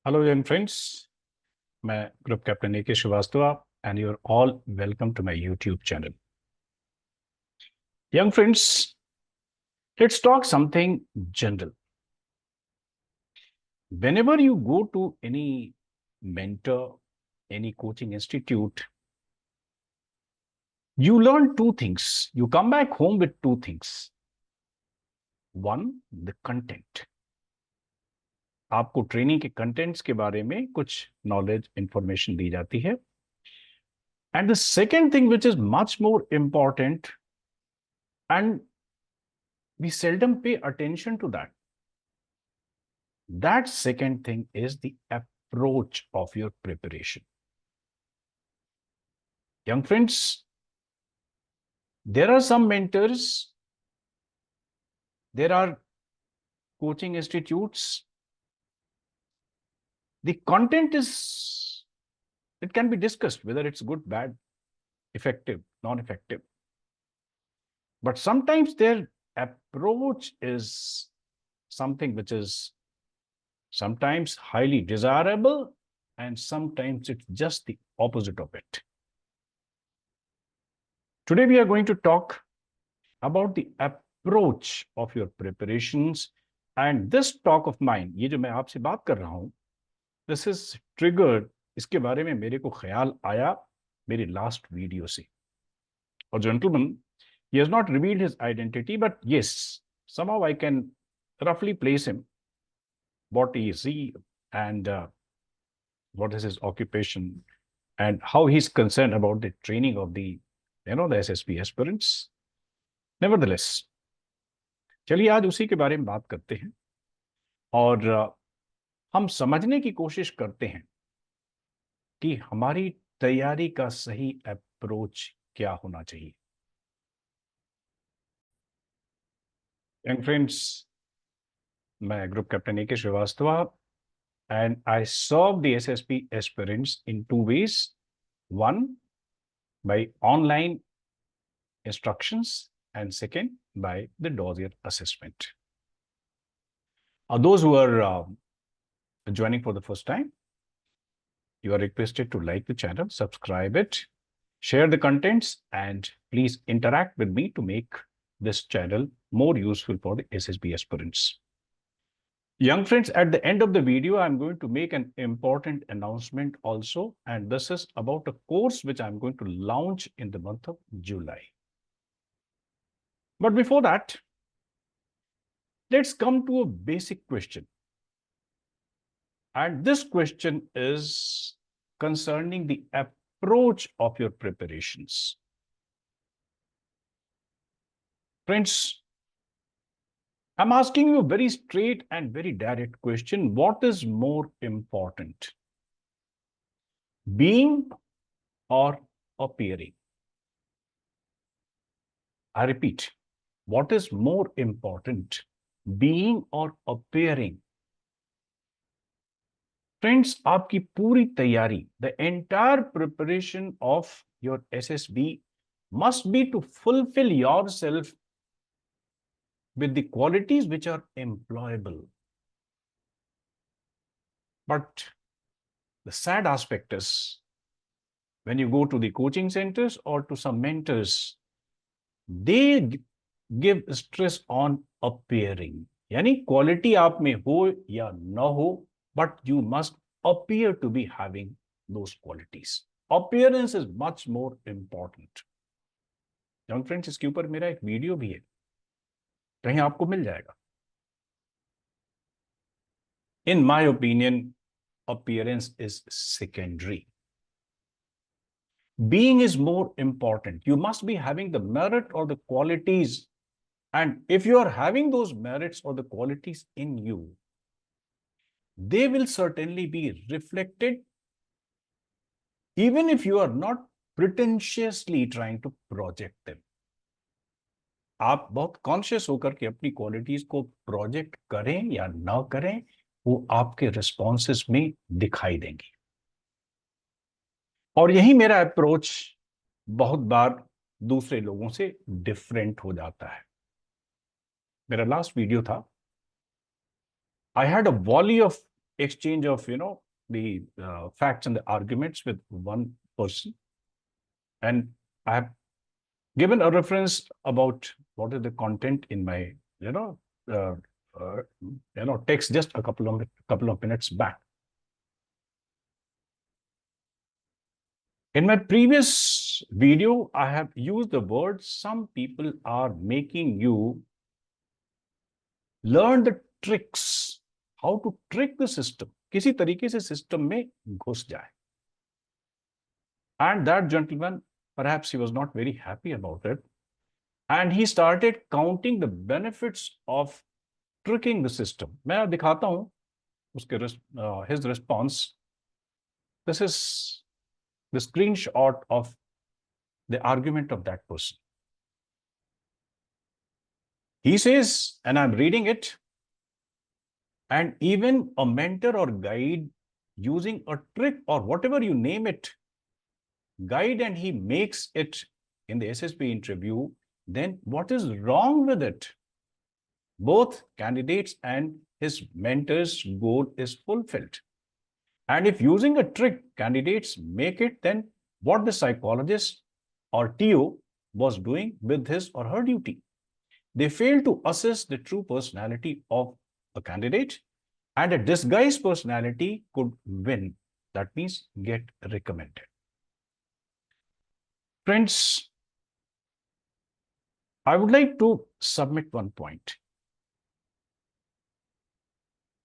Hello, young friends. मैं group captain AK Srivastava and you're all welcome to my YouTube channel. Young friends, let's talk something general. Whenever you go to any mentor, any coaching institute, you learn two things. You come back home with two things. One, the content. आपको training के contents के बारे में कुछ knowledge information दी जाती है. And the second thing, which is much more important, and we seldom pay attention to that second thing is the approach of your preparation. Young friends, there are some mentors, there are coaching institutes. The content it can be discussed whether it's good, bad, effective, non-effective. But sometimes their approach is something which is sometimes highly desirable, and sometimes it's just the opposite of it. Today we are going to talk about the approach of your preparations, and this talk of mine, ये जो मैं आपसे बात कर रहा हूं, this is triggered, इसके बारे में मेरे को ख्याल आया मेरी लास्ट वीडियो से. और gentleman, he has not revealed his identity, but yes, somehow I can roughly place him, what is he, and what is his occupation, and how he's concerned about the training of the the SSB aspirants. Nevertheless, चलिए आज उसी के बारे में बात करते हैं और हम समझने की कोशिश करते हैं कि हमारी तैयारी का सही अप्रोच क्या होना चाहिए. यंग फ्रेंड्स, मैं group captain AK Srivastava and I serve the SSB aspirants in two ways. One, by online instructions, and second, by the dossier assessment. Those who are joining for the first time, you are requested to like the channel, subscribe it, share the contents, and please interact with me to make this channel more useful for the SSB aspirants. Young friends, at the end of the video, I'm going to make an important announcement also, and this is about a course which I'm going to launch in the month of July. But before that, let's come to a basic question. And this question is concerning the approach of your preparations. Friends, I'm asking you a very straight and very direct question. What is more important, being or appearing? I repeat, what is more important, being or appearing? Friends, आपकी पूरी तैयारी, the entire preparation of your SSB must be to fulfill yourself with the qualities which are employable. But the sad aspect is, when you go to the coaching centers or to some mentors, they give stress on appearing. यानी quality आप में हो या न हो, but you must appear to be having those qualities. Appearance is much more important. Young friends, इसके ऊपर मेरा एक वीडियो भी है, कहीं आपको मिल जाएगा. In my opinion, appearance is secondary. Being is more important. You must be having the merit or the qualities. And if you are having those merits or the qualities in you, they will certainly be reflected, even if you are not pretentiously trying to project them. आप बहुत conscious होकर के अपनी qualities को project करें या ना करें, वो आपके रिस्पॉन्सेस में दिखाई देंगी. और यही मेरा अप्रोच बहुत बार दूसरे लोगों से डिफरेंट हो जाता है. मेरा लास्ट वीडियो था, I had a volley of exchange of, the facts and the arguments with one person. And I have given a reference about what is the content in my, uh, text just a couple of minutes back. In my previous video, I have used the word, some people are making you learn the tricks, how to trick the system. किसी तरीके से system में घुस जाए. And that gentleman, perhaps he was not very happy about it. And he started counting the benefits of tricking the system. मैं दिखाता हूं उसके his response. This is the screenshot of the argument of that person. He says, and I'm reading it, and even a mentor or guide using a trick or whatever you name it, guide, and he makes it in the SSB interview, then what is wrong with it? Both candidates and his mentor's goal is fulfilled. And if using a trick candidates make it, then what the psychologist or TO was doing with his or her duty. They failed to assess the true personality of a candidate, and a disguised personality could win. That means get recommended. Friends, I would like to submit one point.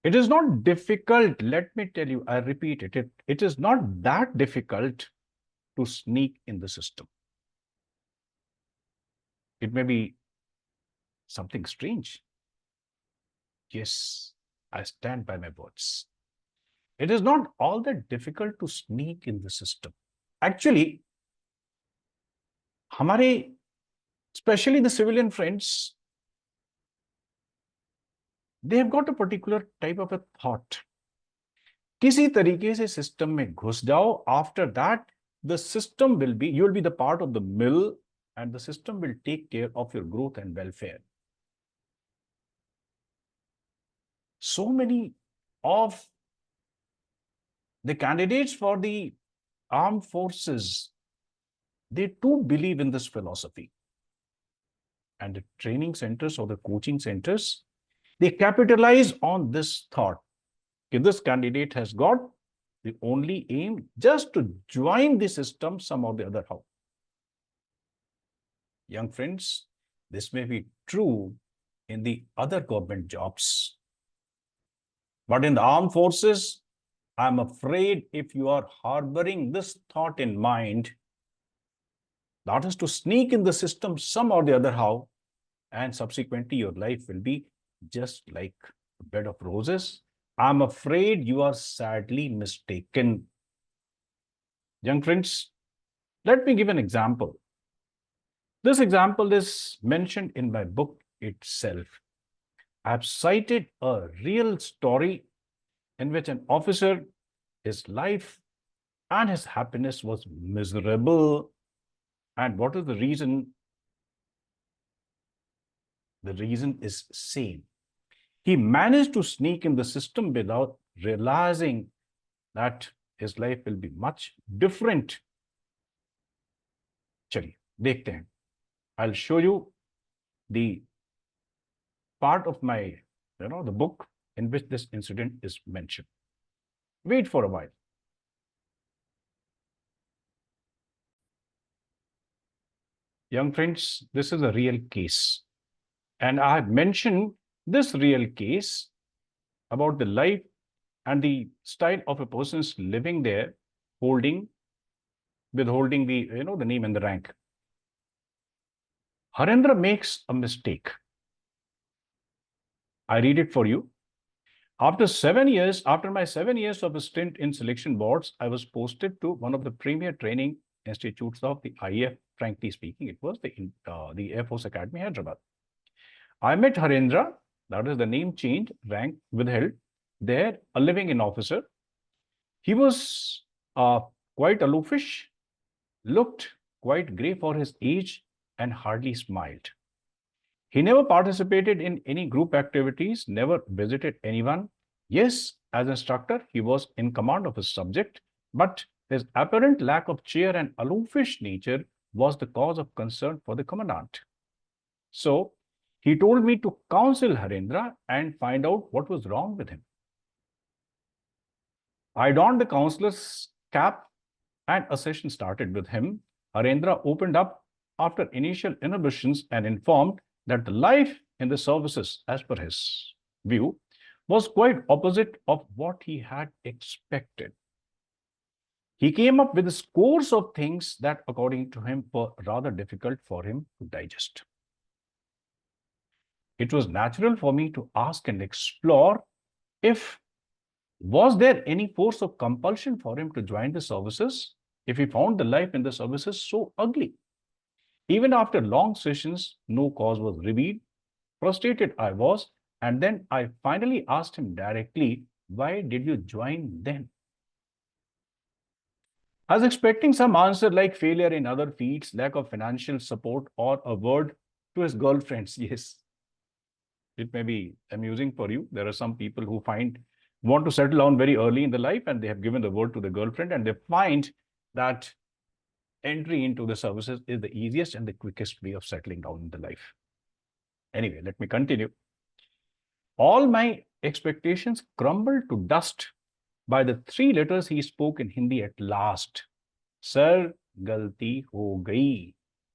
It is not difficult, let me tell you, I repeat it, it is not that difficult to sneak in the system. It may be something strange. Yes, I stand by my words. It is not all that difficult to sneak in the system. Actually, हमारे, especially the civilian friends, they have got a particular type of a thought. किसी तरीके से system में घुस जाओ. After that, the system will be, you will be the part of the mill, and the system will take care of your growth and welfare. So many of the candidates for the armed forces, they too believe in this philosophy. And the training centers or the coaching centers, they capitalize on this thought. If this candidate has got the only aim just to join the system some or the other how. Young friends, this may be true in the other government jobs. But in the armed forces, I'm afraid if you are harboring this thought in mind, that is to sneak in the system some or the other how, and subsequently your life will be just like a bed of roses, I'm afraid you are sadly mistaken. Young friends, let me give an example. This example is mentioned in my book itself. I've cited a real story in which an officer, his life and his happiness was miserable. And what is the reason? The reason is same. He managed to sneak in the system without realizing that his life will be much different. चलिए देखते हैं. I'll show you the part of my, the book in which this incident is mentioned. Wait for a while. Young friends, this is a real case. And I have mentioned this real case about the life and the style of a person's living there, withholding the, the name and the rank. Harendra makes a mistake. I read it for you. After my 7 years of a stint in selection boards, I was posted to one of the premier training institutes of the IAF. Frankly speaking, it was the Air Force Academy, Hyderabad. I met Harendra, that is the name changed, rank withheld, there, a living-in officer. He was quite aloofish, looked quite grey for his age, and hardly smiled. He never participated in any group activities, never visited anyone, Yes, as instructor, he was in command of his subject, but his apparent lack of cheer and aloofish nature was the cause of concern for the commandant. So he told me to counsel Harendra and find out what was wrong with him. I donned the counselor's cap and a session started with him. Harendra opened up after initial inhibitions and informed that the life in the services, as per his view, was quite opposite of what he had expected. He came up with scores of things that, according to him, were rather difficult for him to digest. It was natural for me to ask and explore if was there any force of compulsion for him to join the services if he found the life in the services so ugly. Even after long sessions, no cause was revealed. Frustrated I was, and then I finally asked him directly, why did you join then? I was expecting some answer like failure in other fields, lack of financial support, or a word to his girlfriends. Yes, it may be amusing for you. There are some people who want to settle down very early in the life, and they have given the word to the girlfriend, and they find that entry into the services is the easiest and the quickest way of settling down in the life. Anyway, let me continue. All my expectations crumbled to dust by the 3 letters he spoke in Hindi at last. Sir, galti ho gayi.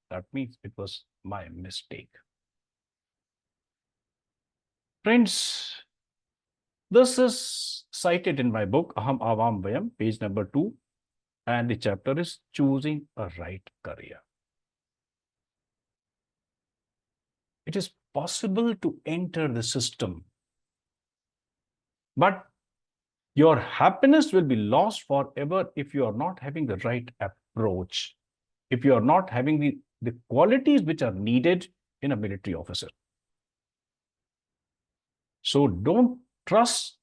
That means it was my mistake. Friends, this is cited in my book, Aham Avam Vayam, page number 2, and the chapter is Choosing a Right Career. It is possible to enter the system, but your happiness will be lost forever if you are not having the right approach, if you are not having the qualities which are needed in a military officer. So don't trust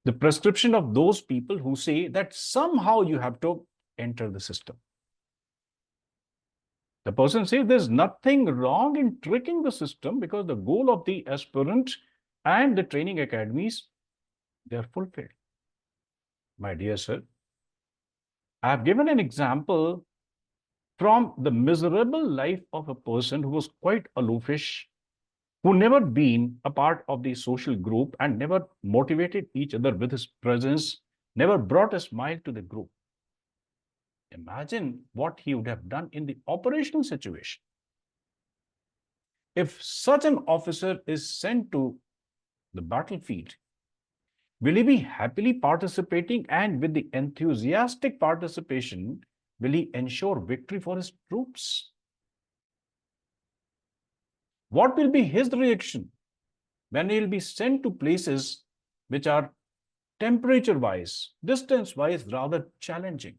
the prescription of those people who say that somehow you have to enter the system. The person says there's nothing wrong in tricking the system because the goal of the aspirant and the training academies, they are fulfilled. My dear sir, I have given an example from the miserable life of a person who was quite aloofish, who never been a part of the social group and never motivated each other with his presence, never brought a smile to the group. Imagine what he would have done in the operational situation. If such an officer is sent to the battlefield, will he be happily participating, and with the enthusiastic participation, will he ensure victory for his troops? What will be his reaction when he will be sent to places which are temperature-wise, distance-wise, rather challenging?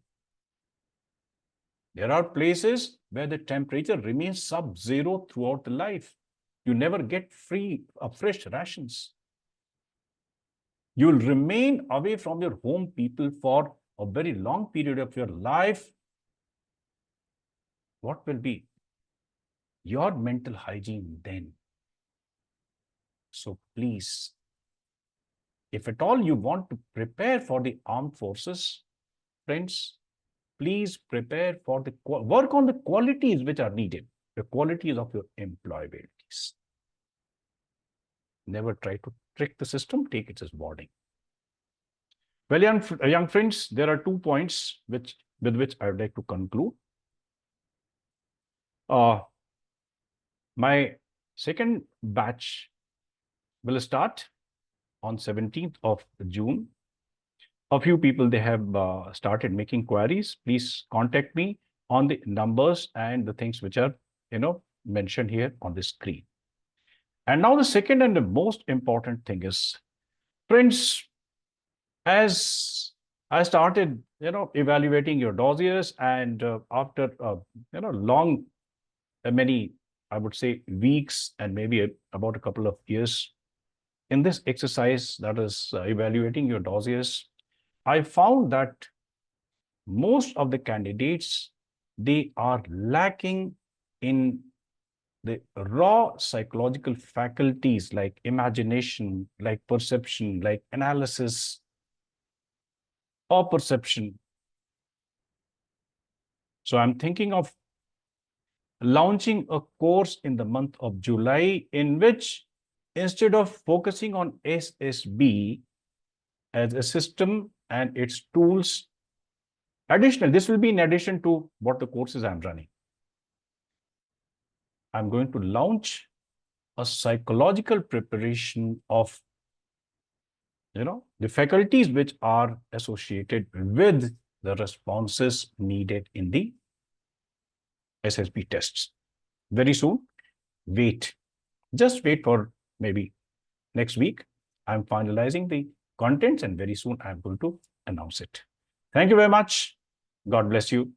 There are places where the temperature remains sub-zero throughout the life. You never get free fresh rations. You'll remain away from your home people for a very long period of your life. What will be your mental hygiene then? So please, if at all you want to prepare for the armed forces, friends, please prepare for the work on the qualities which are needed, the qualities of your employabilities. Never try to trick the system, take it as warning. Well, young friends, there are 2 points with which I would like to conclude. My second batch will start on 17th of June. A few people, they have started making queries. Please contact me on the numbers and the things which are, mentioned here on the screen. And now the second and the most important thing is, friends, as I started, evaluating your dossiers, and after, long, many, I would say, weeks and maybe about a couple of years in this exercise, that is evaluating your dossiers, I found that most of the candidates, they are lacking in the raw psychological faculties like imagination, like perception, like analysis or perception. So I'm thinking of launching a course in the month of July in which, instead of focusing on SSB as a system and its tools, this will be in addition to what the courses I'm running. I'm going to launch a psychological preparation of, the faculties which are associated with the responses needed in the SSB tests. Very soon, just wait for maybe next week. I'm finalizing the contents and very soon I'm going to announce it. Thank you very much. God bless you.